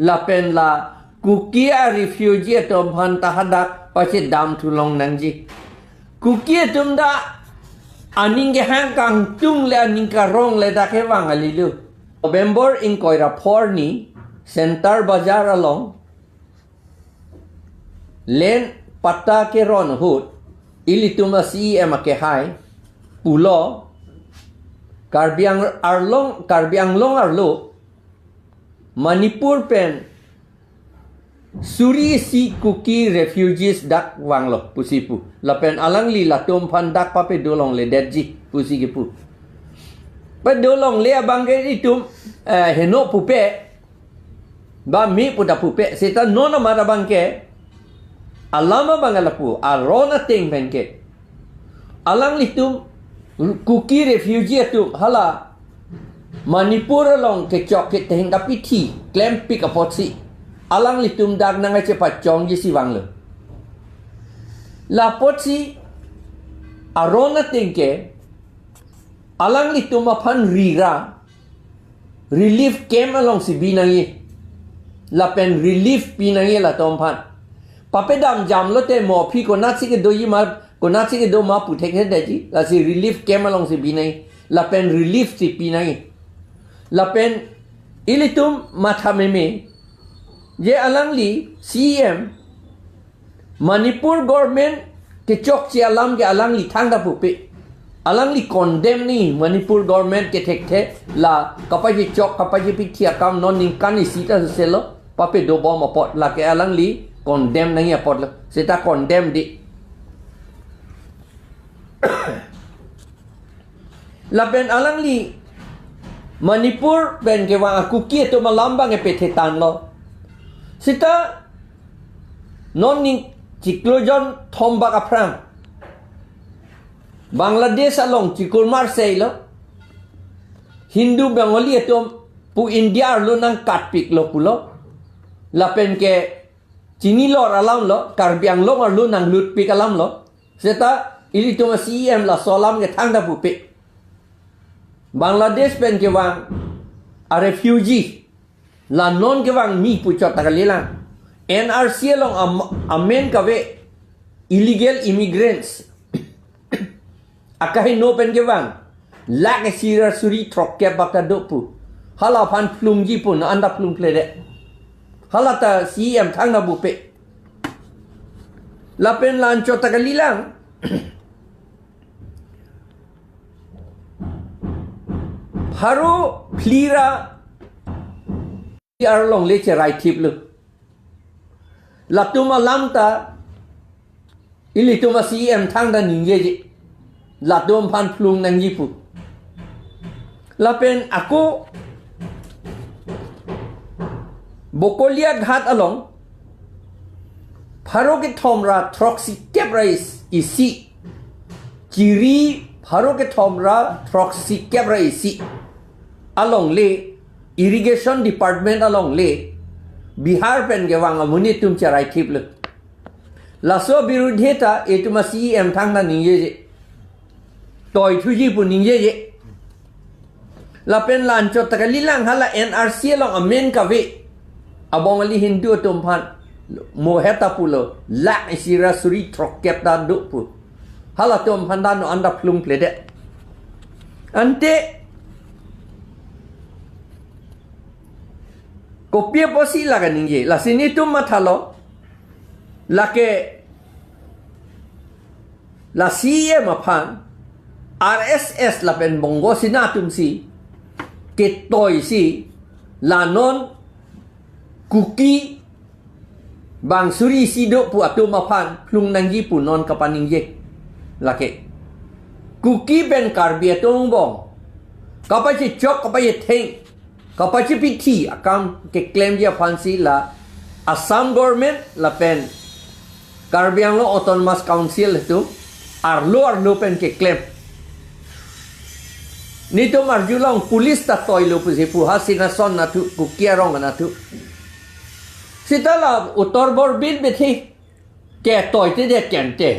la pen la KUKI refugee atom phan tahadak pache dam thulong nangji KUKI atom da aning ge hang kang tung le aning ka rong le da ke wang alilu November in Koira Porni Center Bazar along Len Pata ke ron hut ilituma CM ke hai pulo Karbiang Long arlo Manipur pen Suri si KUKI refugees dak wanglo pusipu lapen alang li latum phan dak pape dolong le dedji pusi ke pu pa dolong le abang ke itum heno pupe ba mi puda pupe seta nona mara bangke alama bangalapu arona ting benke alang litum KUKI refugee tu hala Manipur long ke chok ke tehing kapiti klem pik apotsi alang litum dak nanga cepat chong ji si wanglo la potsi arona tingke alang litum aphan rira relief came along si binangi la pen relief binangi la tomphan papedam jam lo te mo phi ko natsi ke do yi ma ko natsi ke do ma puthek he daji la si relief came along si binangi la pen relief si binangi la pen ilitum matha meme je alang li CM Manipur government ke chok chi alam ke alang li thang da pupe alang li condemn ni Manipur government ke thek the la kapaji chok kapaji pitia kam non ning kani sita selo pape do bom apot la ke alang li condemn nahi apot la seta condemn di la ben alang li Manipur ben ke wang KUKI to malambang e pethetan lo sita non ning ciklojon thombak aprang Bangladesh along cikulmar seilo Hindu Bengali atom pu India lo nang katpik lo pulo lapen ke Cini lor alam lo Karbiang lo lo nang lutpik alam lo seta ili to CM la solam ke thang da pupe Bangladesh pen ke wang a refugee la non ke wang mi pu chot takalilang NRC long amen kawe illegal immigrants akahi no pen ke wang lak sira suri trok ke bakta dopu hala phan plum ji pun anda plum plede hala ta CM thang na bupe la pen lan chot takalilang Haru plira long leche right tip lu latuma lamta ilituma CM thang da ningeji latum phan plung nang yipu lapen aku bokolia ghat along pharo ke thomra troxy kebrais isi chiri pharo ke thomra troxy kebra isi along le irrigation department along le Bihar pen ke wang amuni tum charai thip lu laso birudheta etuma CM thang na ninge toy thuji pu ninge la pen lan chot takalilang hala NRC long amen ka we abong ali Hindu tum phan moheta pulo la isira suri trokep da du pu hala tum phan da no anda plung plede ante kopia posi laga ninge la sini tum mathalo la ke la CM aphan RSS la pen bongo sinatum si ke toy si la non KUKI bang suri si do pu atum aphan plung nangji pu non kapaning ye la ke KUKI ben karbi atung bong kapachi chok kapachi theng kapachi piti akam ke claim dia fancy la Assam government la pen Karbiang lo autonomous council itu arlo pen ke claim nito marjulong pulis ta toilo pusi puha sinason na tu kukiarong na tu sitala utor bor bin bethi ke toy te de kente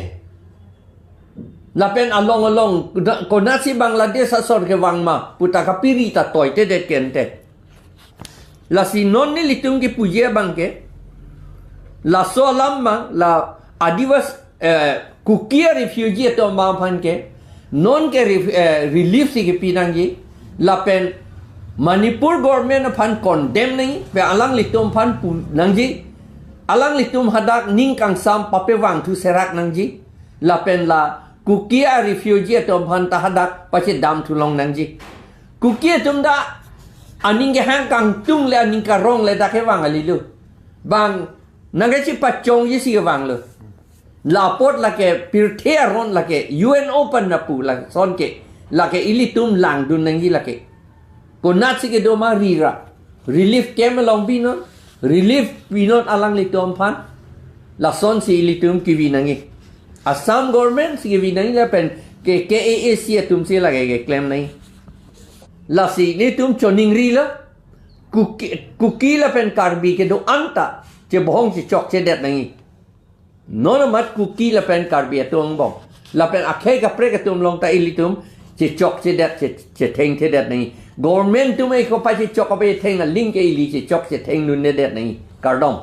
la pen along konasi Bangladesh asor ke wangma puta kapiri ta toy te de kente la si non ni litum ki puje bang ke la so lam bang la adivas KUKI refugee to ma phan ke non ke relief si ke pinang ji la pen Manipur government phan condemn nahi pe alang litum phan pu nang ji alang litum hadak ning kang sam pape wang thu serak nang ji la pen la KUKI refugee to phan ta hadak pache dam thu long nang ji KUKI tum da aning ke hang kang tung le aning ka rong le da ke wang ali lu bang nang ke chi pachong ji si ke wang lu la pot la ke pirthe ron la ke UN open na pu la son ke la ke ilitum lang dun nang ji la ke ko nat si ke do ma rira relief kem long binon relief binon alang litum phan la son si ilitum ki vi nang Assam government si vi nang la pen ke KAC tum si la ke claim nai la si ni tum choning ri la KUKI la pen karbi ke do anta che bohong che chok che det nang non mat KUKI la pen karbi atong bong la pen akhe ka pre ka tum long ta ilitum che chok che det che theng che det nang government tum ei ko pa che chok pa theng a link ei li che chok che theng nun ne det nang kardom